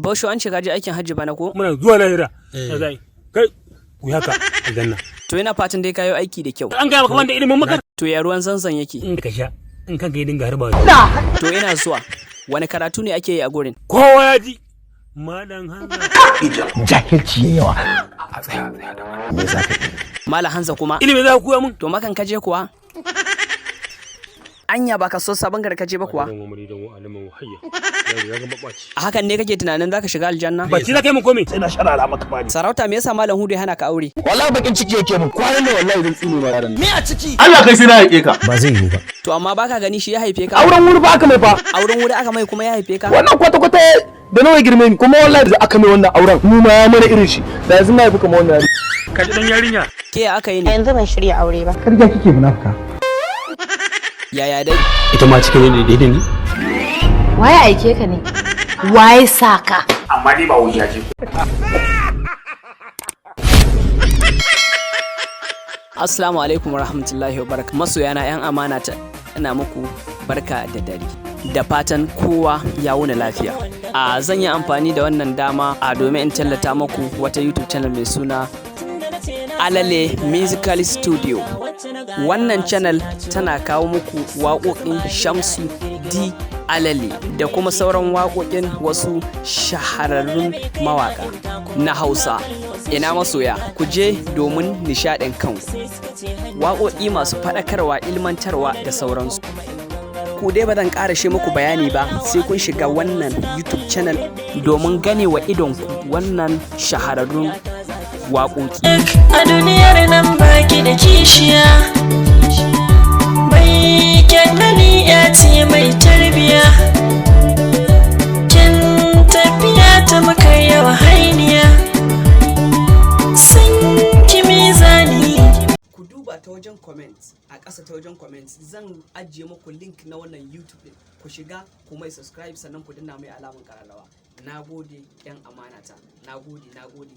Bosho an shiga aikin hajji bana ko? Muna zuwa lahira. Zai. Kai ku haka aljanna. To ina fatan dai kayo aiki da kyau. An ga maka wanda ilimin maka. To ya ruwan zanzan yake? In ka sha, in kanka ya dinga harba. To ina zuwa. Wani karatu ne ake yi a gurin? Kowa ya ji. Malam Hanza. Jahilci yawa. A tsaya da me za ka yi? Malam Hanza kuma? Ilimi za ku koya mun. To makan kaje kuwa? Anya baka so sabon garkaje ba kuwa? A hakan ne kake tunanin zaka shiga aljanna? Ba ci za ka yi mun komai. Sai na sharara maka bani. Sarauta me yasa Malam Hudu ya hana ka aure? Wallahi bakin ciki yake mun. Kwanan ne wallahi zan tsine ma yaran. Me a ciki? Allah kai sai na haike ka. Ba zai yiwu ba. To amma baka gani shi ya haife ka? Auren wuri ba aka mai fa. Auren wuri aka mai kuma ya haife ka? Wannan kwata-kwata da nawa girme ni kuma wallahi da aka mai wannan auren mu ma ya mana irin shi. Da yanzu na haifi kamar wannan yari. Ka ji dan yarinya. Ke aka yi ne? Yanzu ban shirya aure ba. Karga kike munafuka. Yaya dai? Ita ma cikin ne daidai ne. Waye aike ka ne? Waye saka? Amma dai ba wuya ce. Assalamu alaikum warahmatullahi wabarakatuh. Masoyana yan amana ta ina muku barka da dare. Da fatan kowa ya wuni lafiya. Zan yi amfani da wannan dama domin in tallata muku wata YouTube channel mai suna Alale Musical Studio. Wannan channel tana kawo muku waƙoƙin Shamsu D Alale da kuma sauran waƙoƙin wasu shahararrun mawaƙa na Hausa. Ina masoya, ku je domin nishaɗin kanku. Waƙoƙi masu faɗakarwa, ilmantarwa da sauransu. Ku dai ba zan ƙara shi muku bayani ba sai kun shiga wannan YouTube channel domin gane wa idonku wannan shahararrun waƙoƙi. A duniyar nan baki da kishiya, mai kyan hali ya ce mai tarbiya, kyan tafiya ta muka yawa hainiya, sun kimi zani. Ku duba ta wajen comment, a ƙasa ta wajen comment zan ajiye muku link na wannan YouTube ɗin. Ku shiga ku mai subscribe sannan ku danna mai alamun ƙararrawa. Na gode 'yan amanata, na gode.